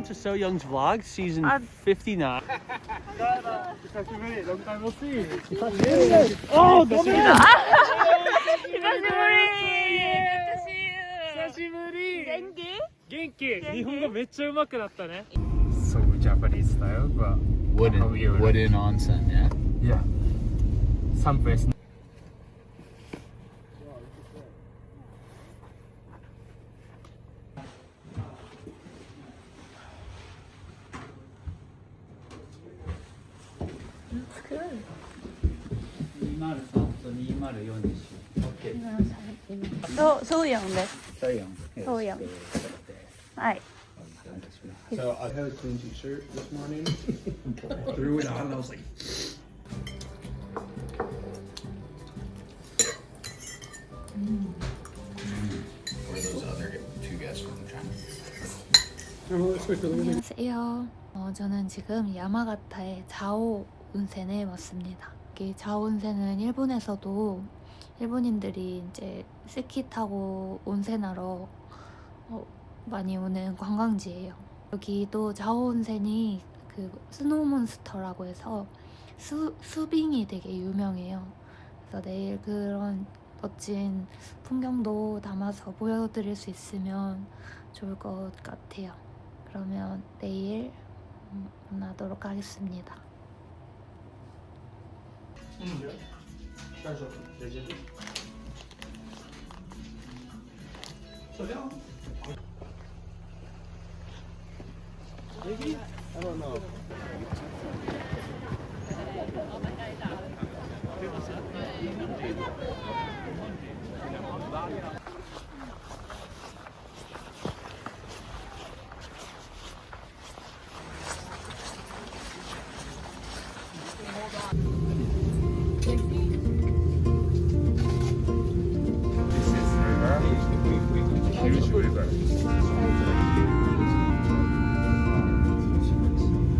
to So Young's vlog, season 59. Long time no see. Oh, 너무元気? 日本語めっちゃ上手くなったね. So Japanese style, but wooden onsen, yeah. Yeah. Some place. It's good. 203と204でしょ。OK。そうやんね。そうやん。そうやん。はい。So I had a clean t-shirt this morning, threw it on, and I was like, Or those other two guys from China. 안녕하세요. 저는 지금 야마가타의 자오 온센에 왔습니다. 여기 자오 온센은 일본에서도 일본인들이 이제 스키 타고 온센하러 많이 오는 관광지예요. 여기도 자오 온센이 그 스노우몬스터라고 해서 수빙이 되게 유명해요. 그래서 내일 그런 멋진 풍경도 담아서 보여드릴 수 있으면 좋을 것 같아요. 그러면 내일 만나도록 하겠습니다. maybe? I don't know. Huge river.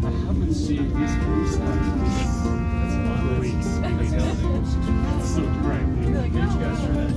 I haven't seen these blue skies in weeks. It's so bright. Thank you guys for that.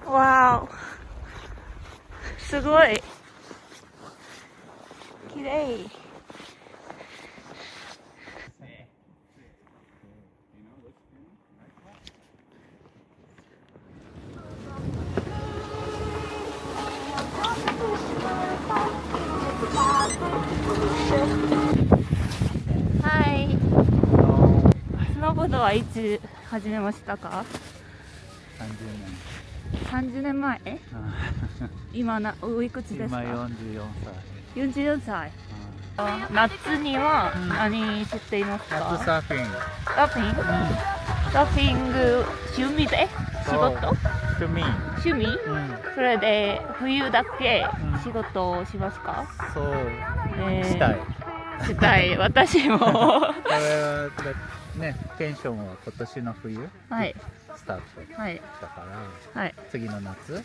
와우, すごい綺麗。はい。スノーボードはいつ始めましたか？30年前今おいくつですか？今44歳。夏には何していますか？サーフィン。サーフィン？サーフィング趣味で仕事？趣味？それで冬だけ仕事をしますか？そう、したい。私も。これはね、ペンションは今年の冬スタートだから、次の夏、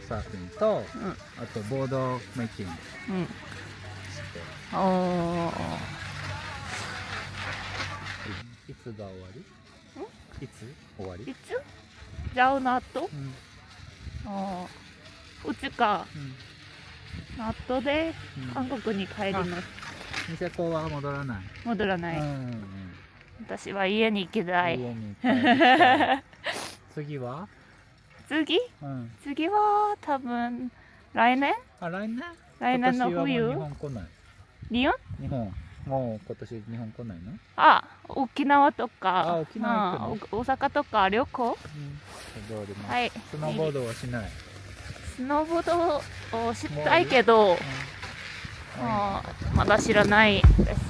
サーフィンと、あとボードメイキングして、いつが終わり？いつ？じゃあの後？うちか。後で韓国に帰ります。ニセコは戻らない。私は家に行きたい。次は？次は多分来年？来年の冬？日本来ない。日本もう今年日本来ないの？沖縄とか、沖縄行くの？大阪とか旅行？スノーボードはしない。ススノーボードを知りたいけど、まだ知らないです。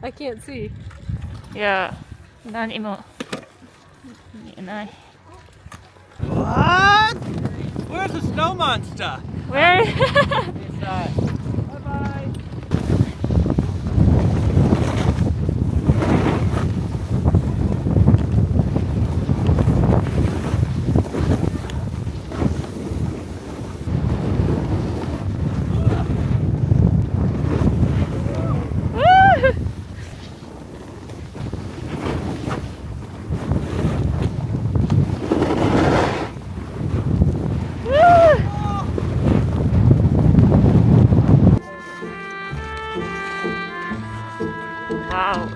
I can't see. いや、何も見えない。What? Where's the snow monster? Where? Wow.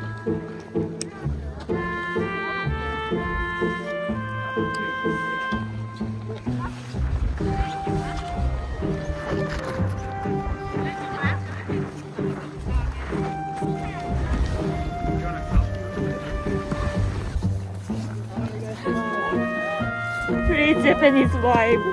Pretty Japanese vibe.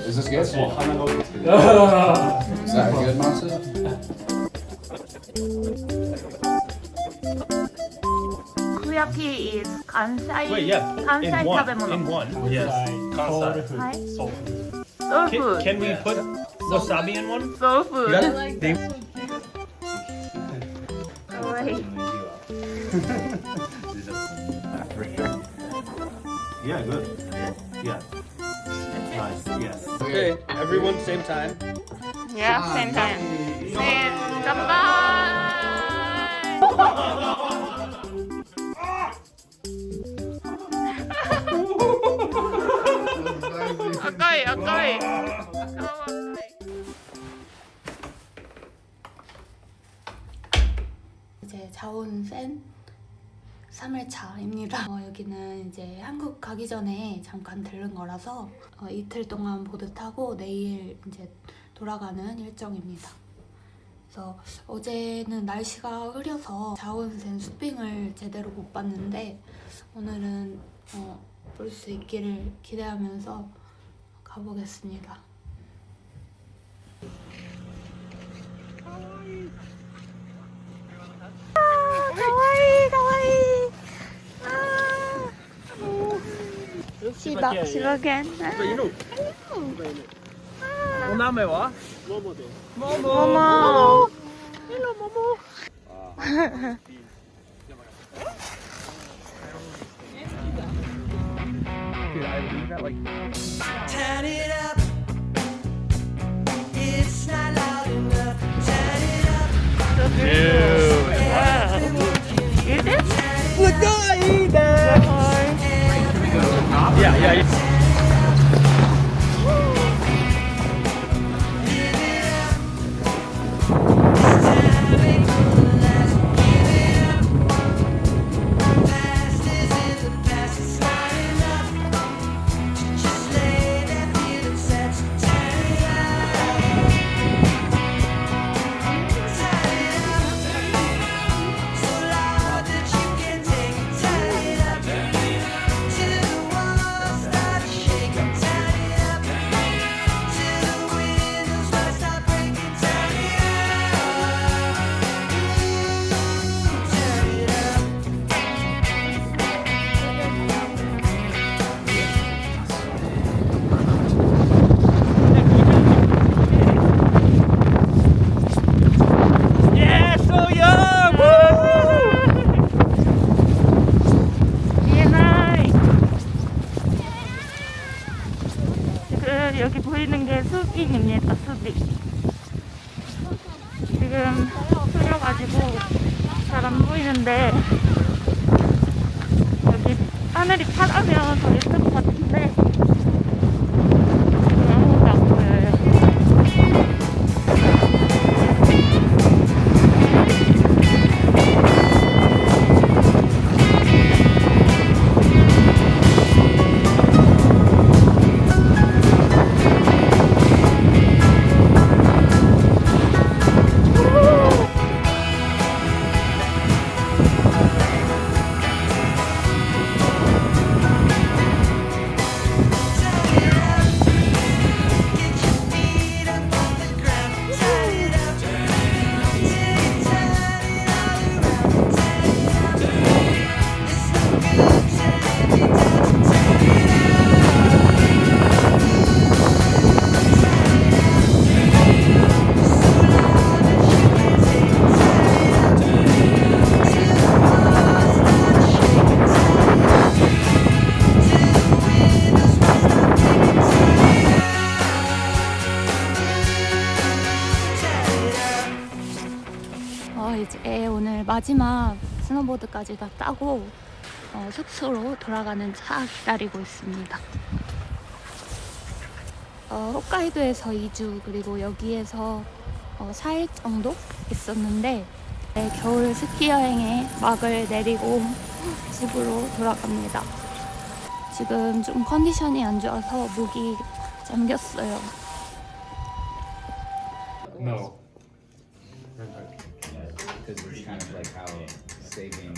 Is this good? Is that good, Monster? Suyaki is Kansai. Wait, yeah. Kansai In one. 食べ物。 In one. Yes. Kansai. はい。 Soul. Soul food. Can we put wasabi in one? Soul food. They- Alright. Yeah, good. Yeah. Nice. Yes. Okay, everyone same time. Yeah, same time. Same. Kanpai. 赤い赤い。 3일차입니다. 여기는 이제 한국 가기 전에 잠깐 들른 거라서 이틀 동안 보드 타고 내일 이제 돌아가는 일정입니다. 그래서 어제는 날씨가 흐려서 자오온센 숲빙을 제대로 못 봤는데 오늘은 볼 수 있기를 기대하면서 가보겠습니다. 시바겐. お名前は？桃。Dude, I leave at like Turn it up. It's not loud enough. Turn it up. Is it? Yeah. Past is in the past. It's not enough to just lay that feeling set. Turn it up. Turn it up. So loud that you can take it. Turn it up. Till the walls start shaking. Turn it up. Till the windows might start breaking. Turn it up. Turn it up. 지금 여기 보이는 게 숲빙입니다. 숲빙. 지금 흐려가지고 잘 안 보이는데 여기 하늘이 파라면 더 예쁠 것 같은데 지금 아무것도 안 보여요. 이제 오늘 마지막 스노보드까지 다 따고 숙소로 돌아가는 차 기다리고 있습니다. 홋카이도에서 2주 그리고 여기에서 4일 정도 있었는데 겨울 스키 여행의 막을 내리고 집으로 돌아갑니다. 지금 좀 컨디션이 안 좋아서 목이 잠겼어요. No. because it's kind of like how saving.